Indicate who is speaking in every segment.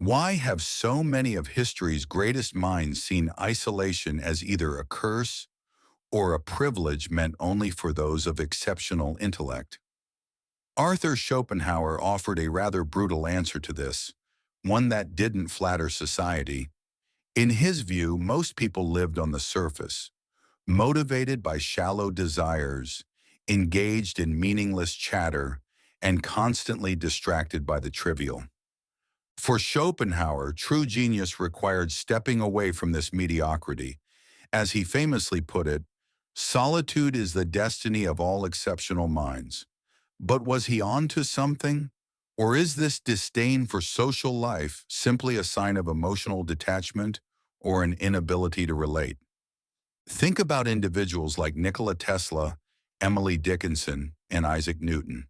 Speaker 1: Why have so many of history's greatest minds seen isolation as either a curse or a privilege meant only for those of exceptional intellect? Arthur Schopenhauer offered a rather brutal answer to this, one that didn't flatter society. In his view, most people lived on the surface, motivated by shallow desires, engaged in meaningless chatter, and constantly distracted by the trivial. For Schopenhauer, true genius required stepping away from this mediocrity. As he famously put it, solitude is the destiny of all exceptional minds. But was he on to something? Or is this disdain for social life simply a sign of emotional detachment or an inability to relate? Think about individuals like Nikola Tesla, Emily Dickinson, and Isaac Newton.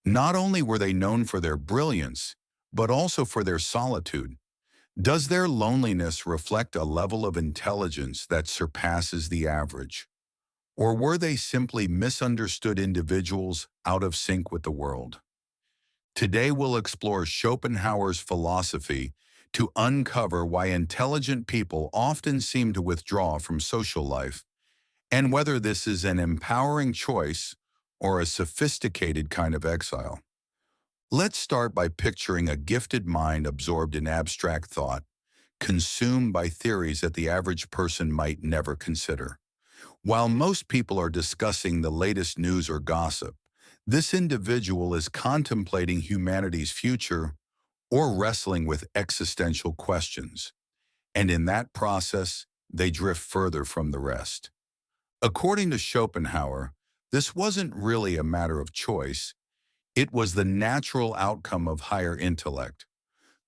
Speaker 1: Not only were they known for their brilliance, but also for their solitude. Does their loneliness reflect a level of intelligence that surpasses the average? Or were they simply misunderstood individuals out of sync with the world? Today we'll explore Schopenhauer's philosophy to uncover why intelligent people often seem to withdraw from social life, and whether this is an empowering choice or a sophisticated kind of exile. Let's start by picturing a gifted mind absorbed in abstract thought, consumed by theories that the average person might never consider. While most people are discussing the latest news or gossip, this individual is contemplating humanity's future or wrestling with existential questions. And in that process, they drift further from the rest. According to Schopenhauer, this wasn't really a matter of choice. It was the natural outcome of higher intellect.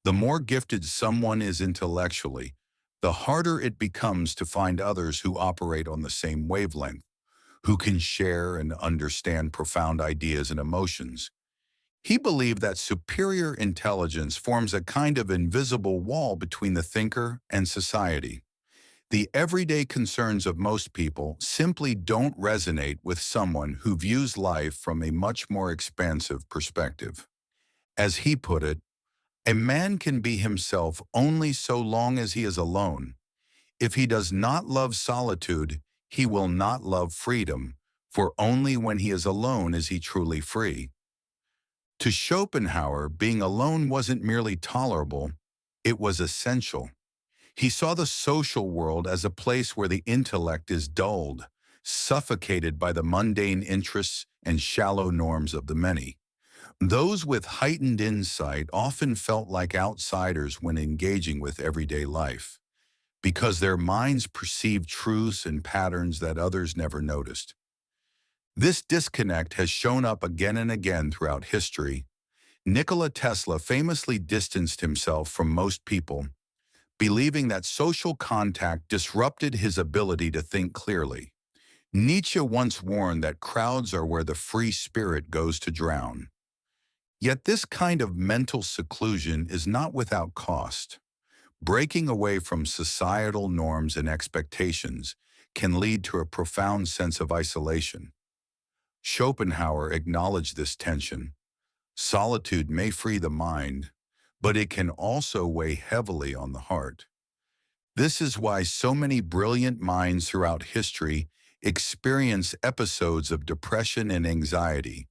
Speaker 1: The more gifted someone is intellectually, the harder it becomes to find others who operate on the same wavelength, who can share and understand profound ideas and emotions. He believed that superior intelligence forms a kind of invisible wall between the thinker and society. The everyday concerns of most people simply don't resonate with someone who views life from a much more expansive perspective. As he put it, a man can be himself only so long as he is alone. If he does not love solitude, he will not love freedom, for only when he is alone is he truly free. To Schopenhauer, being alone wasn't merely tolerable, it was essential. He saw the social world as a place where the intellect is dulled, suffocated by the mundane interests and shallow norms of the many. Those with heightened insight often felt like outsiders when engaging with everyday life, because their minds perceived truths and patterns that others never noticed. This disconnect has shown up again and again throughout history. Nikola Tesla famously distanced himself from most people, believing that social contact disrupted his ability to think clearly. Nietzsche once warned that crowds are where the free spirit goes to drown. Yet this kind of mental seclusion is not without cost. Breaking away from societal norms and expectations can lead to a profound sense of isolation. Schopenhauer acknowledged this tension. Solitude may free the mind, but it can also weigh heavily on the heart. This is why so many brilliant minds throughout history experience episodes of depression and anxiety,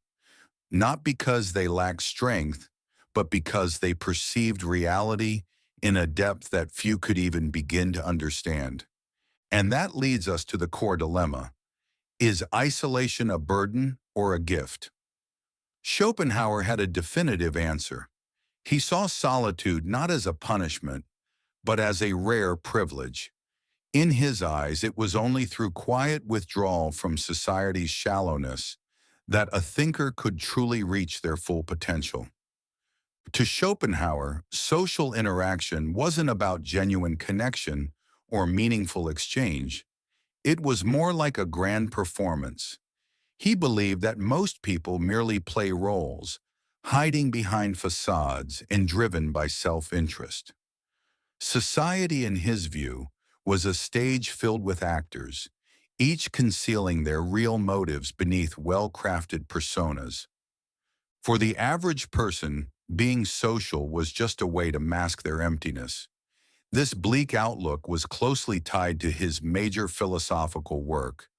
Speaker 1: not because they lacked strength, but because they perceived reality in a depth that few could even begin to understand. And that leads us to the core dilemma. Is isolation a burden or a gift? Schopenhauer had a definitive answer. He saw solitude not as a punishment, but as a rare privilege. In his eyes, it was only through quiet withdrawal from society's shallowness that a thinker could truly reach their full potential. To Schopenhauer, social interaction wasn't about genuine connection or meaningful exchange. It was more like a grand performance. He believed that most people merely play roles, hiding behind facades and driven by self-interest. Society, in his view, was a stage filled with actors, each concealing their real motives beneath well-crafted personas. For the average person, being social was just a way to mask their emptiness. This bleak outlook was closely tied to his major philosophical work,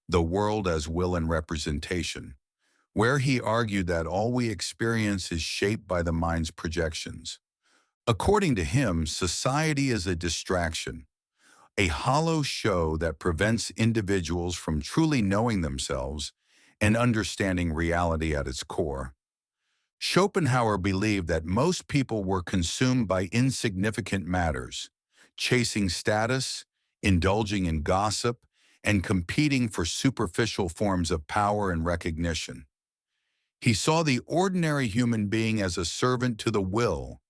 Speaker 1: The World as Will and Representation, where he argued that all we experience is shaped by the mind's projections. According to him, society is a distraction, a hollow show that prevents individuals from truly knowing themselves and understanding reality at its core. Schopenhauer believed that most people were consumed by insignificant matters, chasing status, indulging in gossip, and competing for superficial forms of power and recognition. He saw the ordinary human being as a servant to the will,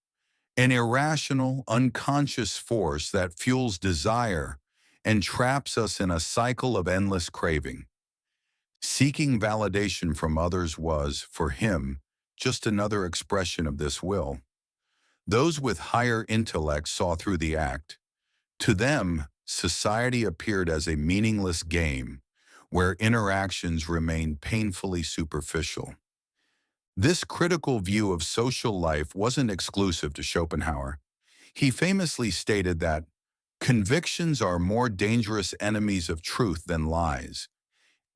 Speaker 1: an irrational, unconscious force that fuels desire and traps us in a cycle of endless craving. Seeking validation from others was, for him, just another expression of this will. Those with higher intellect saw through the act. To them, society appeared as a meaningless game, where interactions remained painfully superficial. This critical view of social life wasn't exclusive to Schopenhauer. He famously stated that convictions are more dangerous enemies of truth than lies,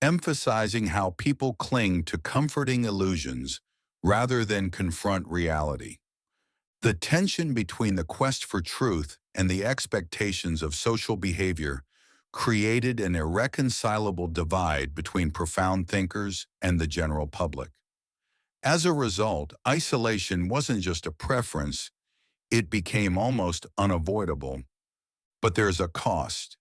Speaker 1: emphasizing how people cling to comforting illusions rather than confront reality. The tension between the quest for truth and the expectations of social behavior created an irreconcilable divide between profound thinkers and the general public. As a result, isolation wasn't just a preference, it became almost unavoidable. But there's a cost.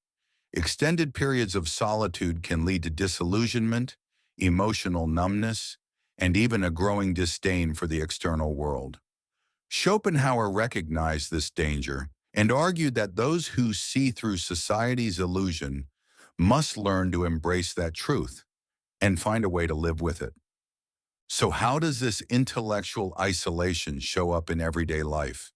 Speaker 1: Extended periods of solitude can lead to disillusionment, emotional numbness, and even a growing disdain for the external world. Schopenhauer recognized this danger and argued that those who see through society's illusion must learn to embrace that truth and find a way to live with it. So how does this intellectual isolation show up in everyday life?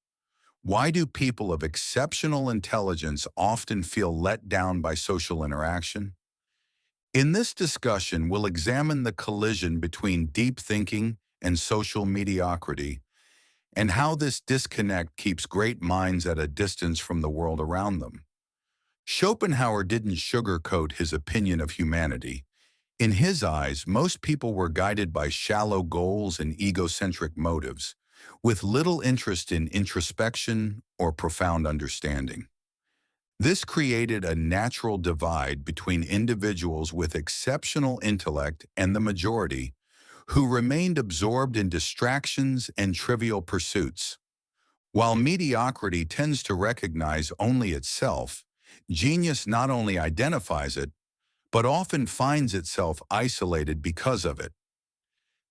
Speaker 1: Why do people of exceptional intelligence often feel let down by social interaction? In this discussion, we'll examine the collision between deep thinking and social mediocrity, and how this disconnect keeps great minds at a distance from the world around them. Schopenhauer didn't sugarcoat his opinion of humanity. In his eyes, most people were guided by shallow goals and egocentric motives, with little interest in introspection or profound understanding. This created a natural divide between individuals with exceptional intellect and the majority, who remained absorbed in distractions and trivial pursuits. While mediocrity tends to recognize only itself, genius not only identifies it, but often finds itself isolated because of it.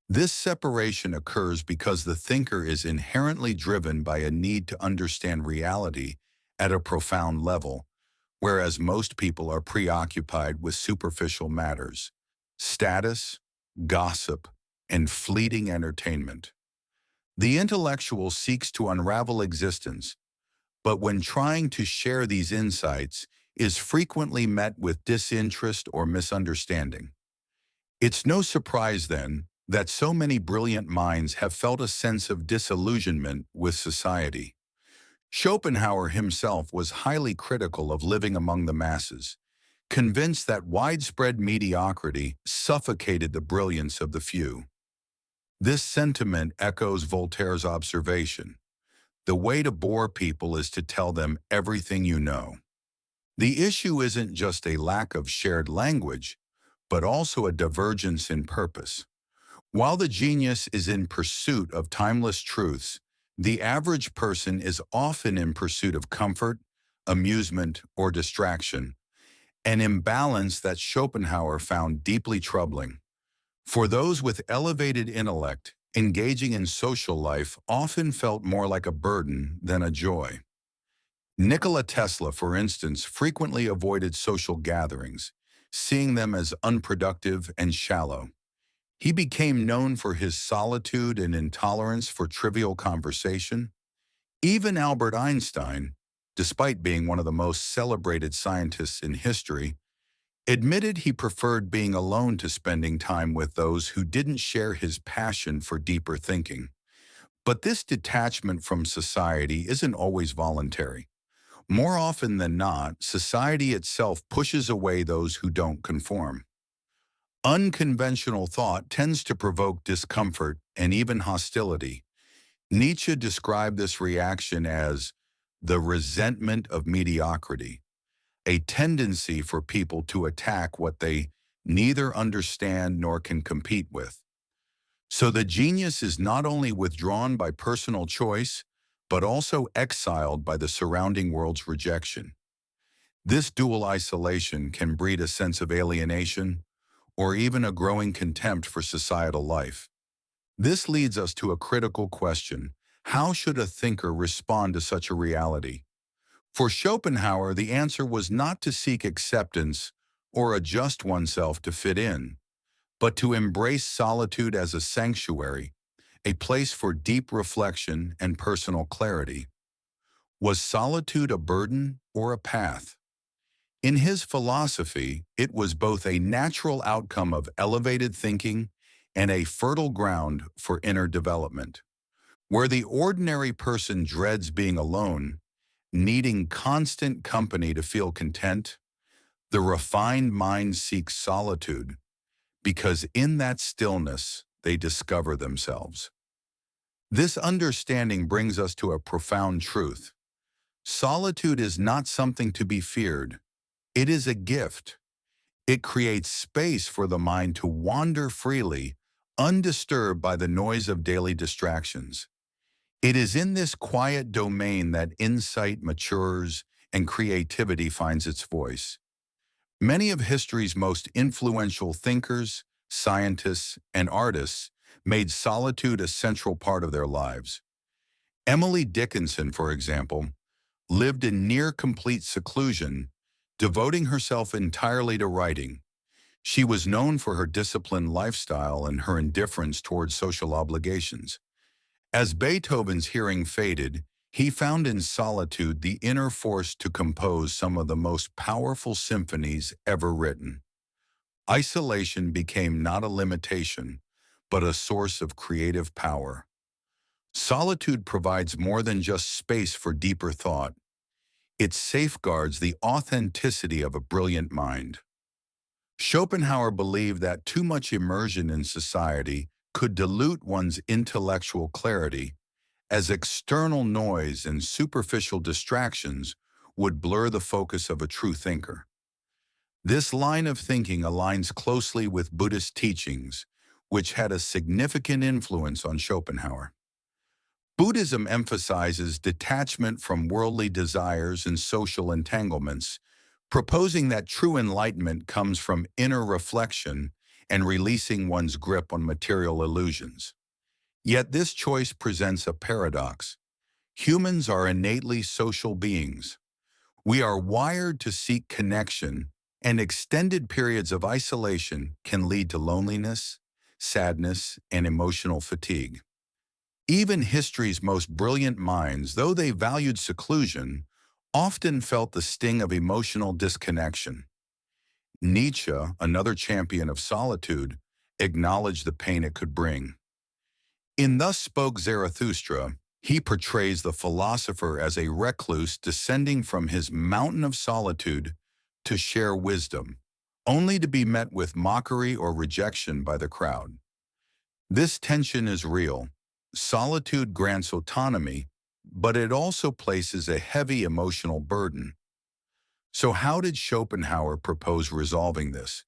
Speaker 1: This separation occurs because the thinker is inherently driven by a need to understand reality at a profound level, whereas most people are preoccupied with superficial matters, status, gossip, and fleeting entertainment. The intellectual seeks to unravel existence, but when trying to share these insights, is frequently met with disinterest or misunderstanding. It's no surprise, then, that so many brilliant minds have felt a sense of disillusionment with society. Schopenhauer himself was highly critical of living among the masses, convinced that widespread mediocrity suffocated the brilliance of the few. This sentiment echoes Voltaire's observation: the way to bore people is to tell them everything you know. The issue isn't just a lack of shared language, but also a divergence in purpose. While the genius is in pursuit of timeless truths, the average person is often in pursuit of comfort, amusement, or distraction, an imbalance that Schopenhauer found deeply troubling. For those with elevated intellect, engaging in social life often felt more like a burden than a joy. Nikola Tesla, for instance, frequently avoided social gatherings, seeing them as unproductive and shallow. He became known for his solitude and intolerance for trivial conversation. Even Albert Einstein, despite being one of the most celebrated scientists in history, admitted he preferred being alone to spending time with those who didn't share his passion for deeper thinking. But this detachment from society isn't always voluntary. More often than not, society itself pushes away those who don't conform. Unconventional thought tends to provoke discomfort and even hostility. Nietzsche described this reaction as the resentment of mediocrity, a tendency for people to attack what they neither understand nor can compete with. So the genius is not only withdrawn by personal choice, but also exiled by the surrounding world's rejection. This dual isolation can breed a sense of alienation or even a growing contempt for societal life. This leads us to a critical question. How should a thinker respond to such a reality? For Schopenhauer, the answer was not to seek acceptance or adjust oneself to fit in, but to embrace solitude as a sanctuary, a place for deep reflection and personal clarity. Was solitude a burden or a path? In his philosophy, it was both a natural outcome of elevated thinking and a fertile ground for inner development. Where the ordinary person dreads being alone, needing constant company to feel content, the refined mind seeks solitude, because in that stillness they discover themselves. This understanding brings us to a profound truth. Solitude is not something to be feared. It is a gift. It creates space for the mind to wander freely, undisturbed by the noise of daily distractions. It is in this quiet domain that insight matures and creativity finds its voice. Many of history's most influential thinkers, scientists, and artists made solitude a central part of their lives. Emily Dickinson, for example, lived in near-complete seclusion, devoting herself entirely to writing. She was known for her disciplined lifestyle and her indifference towards social obligations. As Beethoven's hearing faded, he found in solitude the inner force to compose some of the most powerful symphonies ever written. Isolation became not a limitation, but a source of creative power. Solitude provides more than just space for deeper thought. It safeguards the authenticity of a brilliant mind. Schopenhauer believed that too much immersion in society could dilute one's intellectual clarity, as external noise and superficial distractions would blur the focus of a true thinker. This line of thinking aligns closely with Buddhist teachings, which had a significant influence on Schopenhauer. Buddhism emphasizes detachment from worldly desires and social entanglements, proposing that true enlightenment comes from inner reflection and releasing one's grip on material illusions. Yet this choice presents a paradox. Humans are innately social beings. We are wired to seek connection, and extended periods of isolation can lead to loneliness, sadness, and emotional fatigue. Even history's most brilliant minds, though they valued seclusion, often felt the sting of emotional disconnection. Nietzsche, another champion of solitude, acknowledged the pain it could bring. In Thus Spoke Zarathustra, he portrays the philosopher as a recluse descending from his mountain of solitude to share wisdom, only to be met with mockery or rejection by the crowd. This tension is real. Solitude grants autonomy, but it also places a heavy emotional burden. So how did Schopenhauer propose resolving this?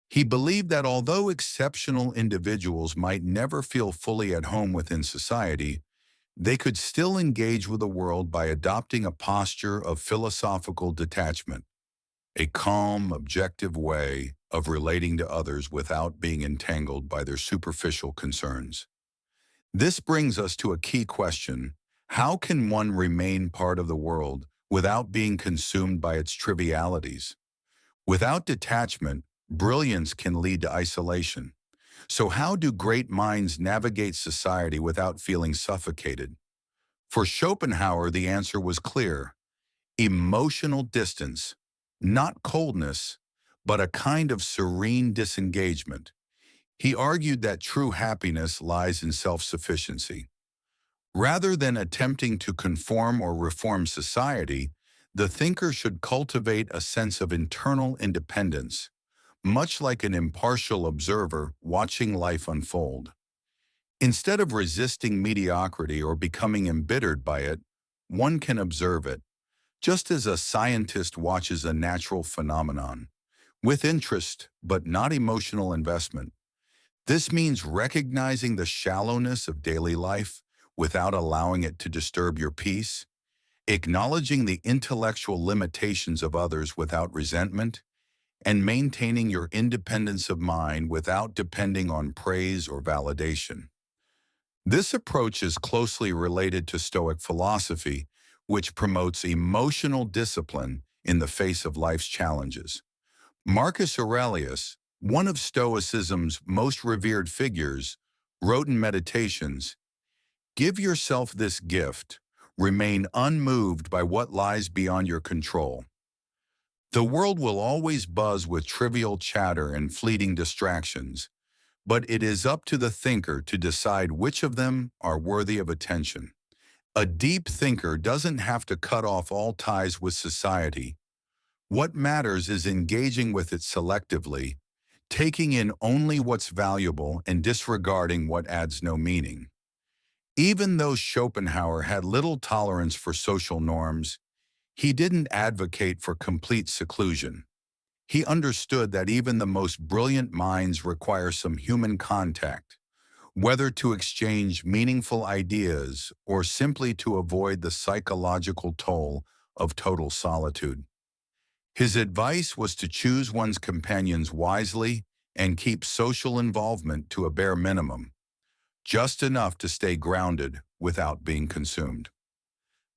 Speaker 1: He believed that although exceptional individuals might never feel fully at home within society, they could still engage with the world by adopting a posture of philosophical detachment, a calm, objective way of relating to others without being entangled by their superficial concerns. This brings us to a key question. How can one remain part of the world without being consumed by its trivialities? Without detachment, brilliance can lead to isolation. So how do great minds navigate society without feeling suffocated? For Schopenhauer, the answer was clear: emotional distance, not coldness, but a kind of serene disengagement. He argued that true happiness lies in self-sufficiency. Rather than attempting to conform or reform society, the thinker should cultivate a sense of internal independence, much like an impartial observer watching life unfold. Instead of resisting mediocrity or becoming embittered by it, one can observe it, just as a scientist watches a natural phenomenon, with interest but not emotional investment. This means recognizing the shallowness of daily life without allowing it to disturb your peace, acknowledging the intellectual limitations of others without resentment, and maintaining your independence of mind without depending on praise or validation. This approach is closely related to Stoic philosophy, which promotes emotional discipline in the face of life's challenges. Marcus Aurelius, one of Stoicism's most revered figures, wrote in Meditations, "Give yourself this gift, remain unmoved by what lies beyond your control. The world will always buzz with trivial chatter and fleeting distractions, but it is up to the thinker to decide which of them are worthy of attention." A deep thinker doesn't have to cut off all ties with society. What matters is engaging with it selectively, taking in only what's valuable and disregarding what adds no meaning. Even though Schopenhauer had little tolerance for social norms, he didn't advocate for complete seclusion. He understood that even the most brilliant minds require some human contact, whether to exchange meaningful ideas or simply to avoid the psychological toll of total solitude. His advice was to choose one's companions wisely and keep social involvement to a bare minimum, just enough to stay grounded without being consumed.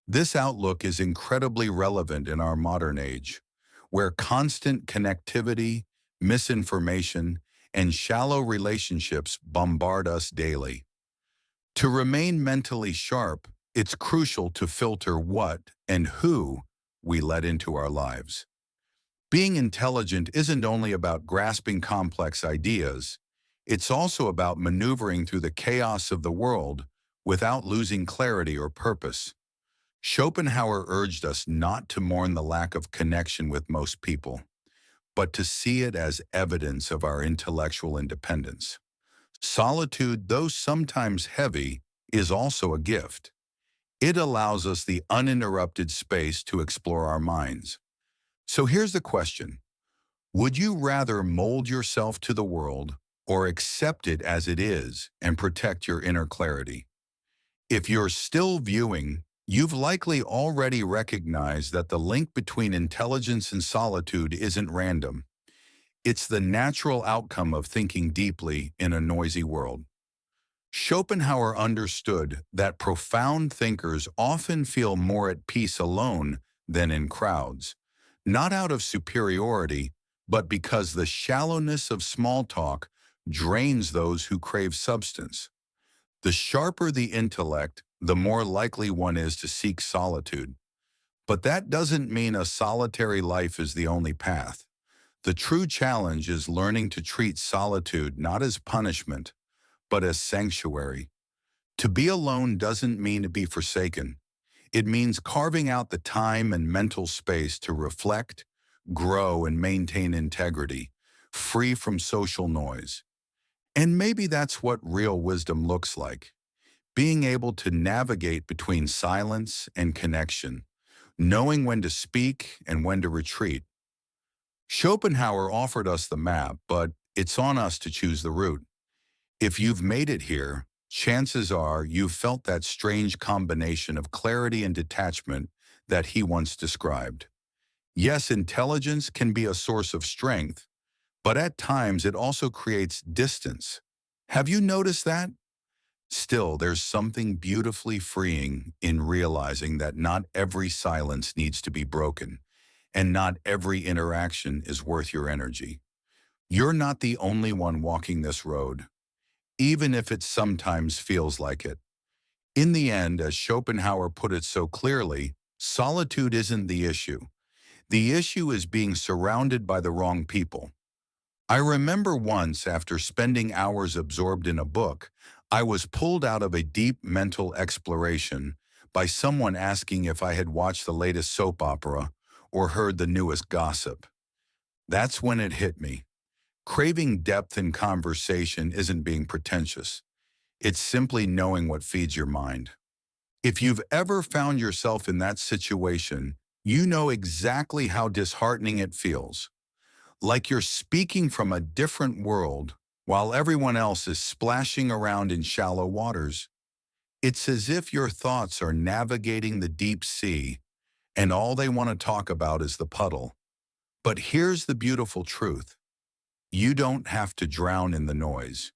Speaker 1: This outlook is incredibly relevant in our modern age, where constant connectivity, misinformation, and shallow relationships bombard us daily. To remain mentally sharp, it's crucial to filter what and who we let into our lives. Being intelligent isn't only about grasping complex ideas, it's also about maneuvering through the chaos of the world without losing clarity or purpose. Schopenhauer urged us not to mourn the lack of connection with most people, but to see it as evidence of our intellectual independence. Solitude, though sometimes heavy, is also a gift. It allows us the uninterrupted space to explore our minds. So here's the question. Would you rather mold yourself to the world or accept it as it is and protect your inner clarity? If you're still viewing, you've likely already recognized that the link between intelligence and solitude isn't random. It's the natural outcome of thinking deeply in a noisy world. Schopenhauer understood that profound thinkers often feel more at peace alone than in crowds, not out of superiority, but because the shallowness of small talk drains those who crave substance. The sharper the intellect, the more likely one is to seek solitude. But that doesn't mean a solitary life is the only path. The true challenge is learning to treat solitude not as punishment, but as sanctuary. To be alone doesn't mean to be forsaken. It means carving out the time and mental space to reflect, grow, and maintain integrity, free from social noise. And maybe that's what real wisdom looks like, being able to navigate between silence and connection, knowing when to speak and when to retreat. Schopenhauer offered us the map, but it's on us to choose the route. If you've made it here, chances are you've felt that strange combination of clarity and detachment that he once described. Yes, intelligence can be a source of strength, but at times it also creates distance. Have you noticed that? Still, there's something beautifully freeing in realizing that not every silence needs to be broken, and not every interaction is worth your energy. You're not the only one walking this road, even if it sometimes feels like it. In the end, as Schopenhauer put it so clearly, solitude isn't the issue. The issue is being surrounded by the wrong people. I remember once, after spending hours absorbed in a book, I was pulled out of a deep mental exploration by someone asking if I had watched the latest soap opera or heard the newest gossip. That's when it hit me. Craving depth in conversation isn't being pretentious. It's simply knowing what feeds your mind. If you've ever found yourself in that situation, you know exactly how disheartening it feels. Like you're speaking from a different world while everyone else is splashing around in shallow waters. It's as if your thoughts are navigating the deep sea and all they want to talk about is the puddle. But here's the beautiful truth. You don't have to drown in the noise.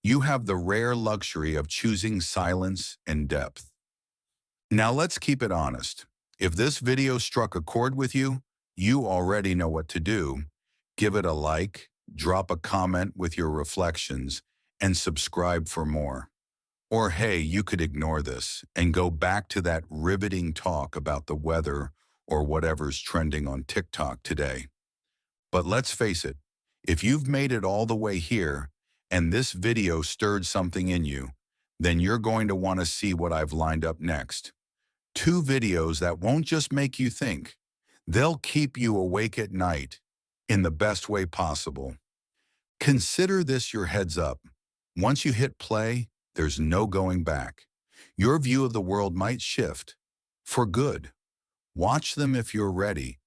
Speaker 1: You have the rare luxury of choosing silence and depth. Now let's keep it honest. If this video struck a chord with you, you already know what to do. Give it a like, drop a comment with your reflections, and subscribe for more. Or hey, you could ignore this and go back to that riveting talk about the weather or whatever's trending on TikTok today. But let's face it, if you've made it all the way here and this video stirred something in you, then you're going to want to see what I've lined up next. 2 videos that won't just make you think, they'll keep you awake at night in the best way possible. Consider this your heads up. Once you hit play, there's no going back. Your view of the world might shift for good. Watch them if you're ready,